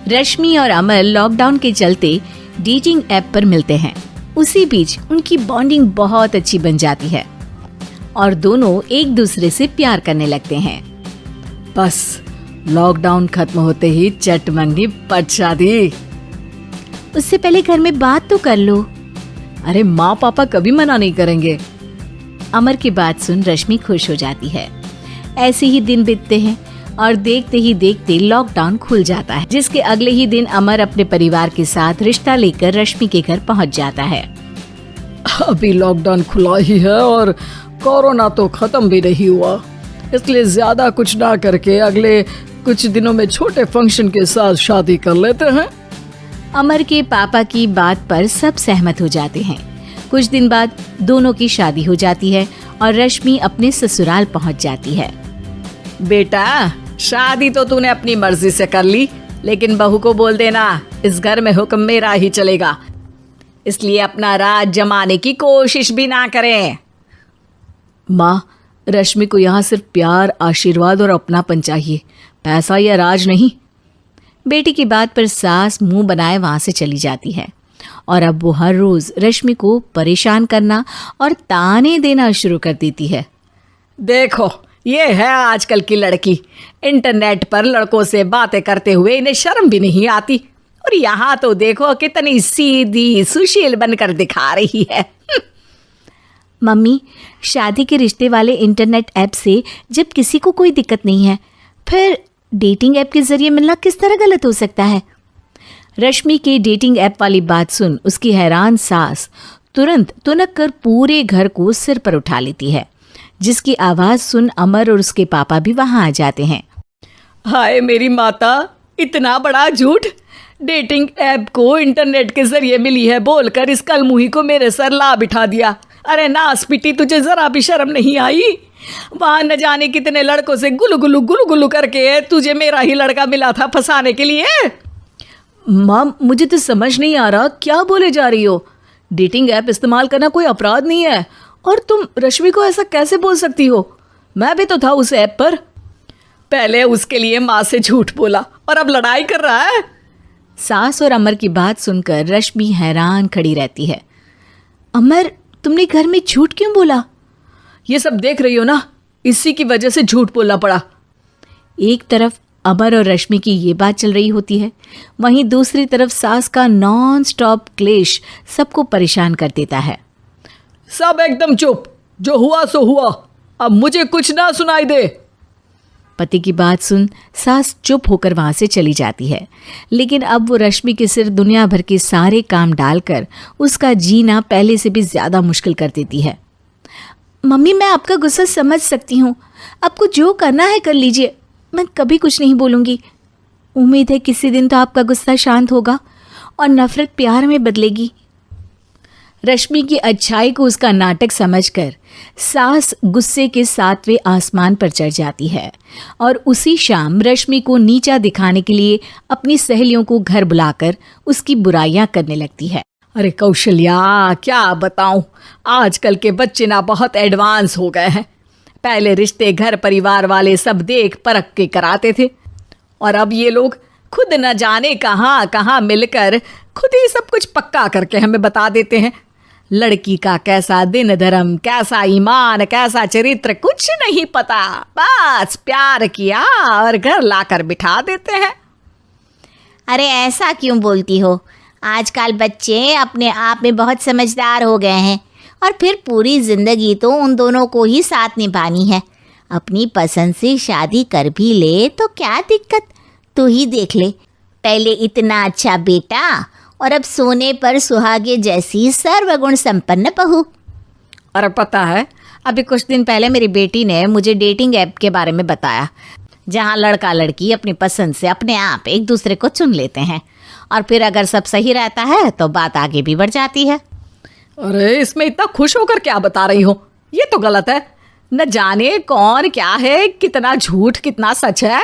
रश्मि और अमर लॉकडाउन के चलते डेटिंग ऐप पर मिलते हैं। उसी बीच उनकी बॉन्डिंग बहुत अच्छी बन जाती है और दोनों एक दूसरे से प्यार करने लगते हैं। बस लॉकडाउन खत्म होते ही चट मंगनी पट शादी। उससे पहले घर में बात तो कर लो। अरे माँ पापा कभी मना नहीं करेंगे। अमर की बात सुन रश्मि खुश हो जाती है। ऐसे ही दिन बीतते हैं और देखते ही देखते लॉकडाउन खुल जाता है, जिसके अगले ही दिन अमर अपने परिवार के साथ रिश्ता लेकर रश्मि के घर पहुंच जाता है। अभी लॉकडाउन खुला ही है और कोरोना तो खत्म भी नहीं हुआ, इसलिए ज्यादा कुछ ना करके अगले कुछ दिनों में छोटे फंक्शन के साथ शादी कर लेते हैं। अमर के पापा की बात पर सब सहमत हो जाते हैं। कुछ दिन बाद दोनों की शादी हो जाती है और रश्मि अपने ससुराल पहुंच जाती है। बेटा, शादी तो तूने अपनी मर्जी से कर ली, लेकिन बहू को बोल देना इस घर में हुक्म मेरा ही चलेगा, इसलिए अपना राज जमाने की कोशिश भी ना करें। माँ, रश्मि को यहाँ सिर्फ प्यार, आशीर्वाद और अपनापन चाहिए, पैसा या राज नहीं। बेटी की बात पर सास मुंह बनाए वहां से चली जाती है और अब वो हर रोज रश्मि को परेशान करना और ताने देना शुरू कर देती है। देखो, ये है आजकल की लड़की, इंटरनेट पर लड़कों से बातें करते हुए इन्हें शर्म भी नहीं आती, और यहाँ तो देखो कितनी सीधी सुशील बनकर दिखा रही है। मम्मी, शादी के रिश्ते वाले इंटरनेट ऐप से जब किसी को कोई दिक्कत नहीं है, फिर डेटिंग ऐप के जरिए मिलना किस तरह गलत हो सकता है? रश्मि के डेटिंग ऐप वाली बात सुन उसकी हैरान सास तुरंत तुनक कर पूरे घर को सिर पर उठा लेती है, जिसकी आवाज सुन अमर और उसके पापा भी वहां आ जाते हैं। हाय मेरी माता, इतना बड़ा झूठ! डेटिंग ऐप को इंटरनेट के जरिए मिली है बोलकर इस कलमुही को मेरे सर ला बिठा दिया। अरे नास पिटी, तुझे जरा भी शर्म नहीं आई? वहां न जाने कितने लड़कों से गुलु गुलु करके तुझे मेरा ही लड़का मिला था फंसाने के लिए। माँ, मुझे तो समझ नहीं आ रहा क्या बोले जा रही हो। डेटिंग ऐप इस्तेमाल करना कोई अपराध नहीं है, और तुम रश्मि को ऐसा कैसे बोल सकती हो? मैं भी तो था उस ऐप पर। पहले उसके लिए माँ से झूठ बोला और अब लड़ाई कर रहा है। सास और अमर की बात सुनकर रश्मि हैरान खड़ी रहती है। अमर, तुमने घर में झूठ क्यों बोला? ये सब देख रही हो ना, इसी की वजह से झूठ बोलना पड़ा। एक तरफ अमर और रश्मि की ये बात चल रही होती है, वहीं दूसरी तरफ सास का नॉन स्टॉप क्लेश सबको परेशान कर देता है। सब एकदम चुप, जो हुआ सो हुआ, अब मुझे कुछ ना सुनाई दे। पति की बात सुन सास चुप होकर वहां से चली जाती है, लेकिन अब वो रश्मि के सिर दुनिया भर के सारे काम डालकर उसका जीना पहले से भी ज्यादा मुश्किल कर देती है। मम्मी, मैं आपका गुस्सा समझ सकती हूँ, आपको जो करना है कर लीजिए, मैं कभी कुछ नहीं बोलूँगी। उम्मीद है किसी दिन तो आपका गुस्सा शांत होगा और नफरत प्यार में बदलेगी। रश्मि की अच्छाई को उसका नाटक समझकर सास गुस्से के 7वें आसमान पर चढ़ जाती है और उसी शाम रश्मि को नीचा दिखाने के लिए अपनी सहेलियों को घर बुलाकर उसकी बुराइयां करने लगती है। अरे कौशल्या, क्या बताऊं, आजकल के बच्चे ना बहुत एडवांस हो गए हैं। पहले रिश्ते घर परिवार वाले सब देख परख के कराते थे, और अब ये लोग खुद न जाने कहाँ कहाँ मिलकर खुद ही सब कुछ पक्का करके हमें बता देते हैं। लड़की का कैसा दिन धर्म, कैसा ईमान, कैसा चरित्र कुछ नहीं पता, बस प्यार किया और घर लाकर बिठा देते हैं। अरे ऐसा क्यों बोलती हो? आजकल बच्चे अपने आप में बहुत समझदार हो गए हैं, और फिर पूरी जिंदगी तो उन दोनों को ही साथ निभानी है। अपनी पसंद से शादी कर भी ले तो क्या दिक्कत? तू ही देख ले, पहले इतना अच्छा बेटा और अब सोने पर सुहागे जैसी सर्वगुण संपन्न बहू। और पता है, अभी कुछ दिन पहले मेरी बेटी ने मुझे डेटिंग ऐप के बारे में बताया, जहाँ लड़का लड़की अपनी पसंद से अपने आप एक दूसरे को चुन लेते हैं, और फिर अगर सब सही रहता है तो बात आगे भी बढ़ जाती है। अरे इसमें इतना खुश होकर क्या बता रही हो? ये तो गलत है। न जाने कौन क्या है, कितना झूठ कितना सच है।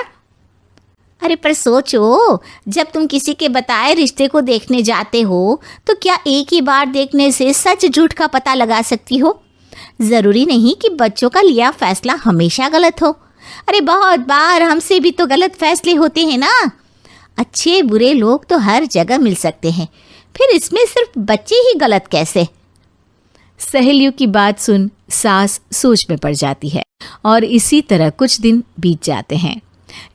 अरे पर सोचो, जब तुम किसी के बताए रिश्ते को देखने जाते हो तो क्या एक ही बार देखने से सच झूठ का पता लगा सकती हो? ज़रूरी नहीं कि बच्चों का लिया फैसला हमेशा गलत हो। अरे बहुत बार हमसे भी तो गलत फैसले होते हैं ना। अच्छे बुरे लोग तो हर जगह मिल सकते हैं, फिर इसमें सिर्फ बच्चे ही गलत कैसे? सहेलियों की बात सुन सास सोच में पड़ जाती है और इसी तरह कुछ दिन बीत जाते हैं,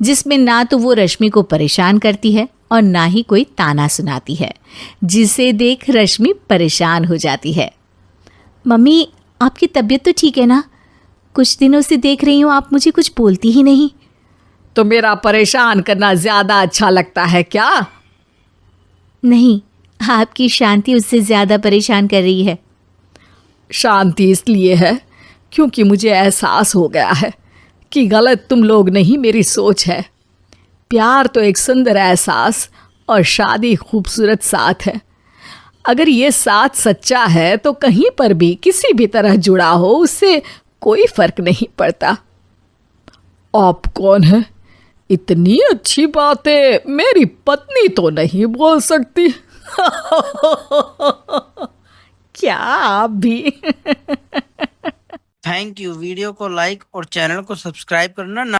जिसमें ना तो वो रश्मि को परेशान करती है और ना ही कोई ताना सुनाती है, जिसे देख रश्मि परेशान हो जाती है। मम्मी, आपकी तबीयत तो ठीक है ना? कुछ दिनों से देख रही हूँ आप मुझे कुछ बोलती ही नहीं। तो मेरा परेशान करना ज्यादा अच्छा लगता है क्या? नहीं, आपकी शांति उससे ज्यादा परेशान कर रही है। शांति इसलिए है क्योंकि मुझे एहसास हो गया है कि गलत तुम लोग नहीं, मेरी सोच है। प्यार तो एक सुंदर एहसास और शादी खूबसूरत साथ है। अगर ये साथ सच्चा है तो कहीं पर भी किसी भी तरह जुड़ा हो, उससे कोई फर्क नहीं पड़ता। आप कौन है? इतनी अच्छी बातें मेरी पत्नी तो नहीं बोल सकती। क्या आप भी? Thank you. वीडियो को लाइक और चैनल को सब्सक्राइब करना ना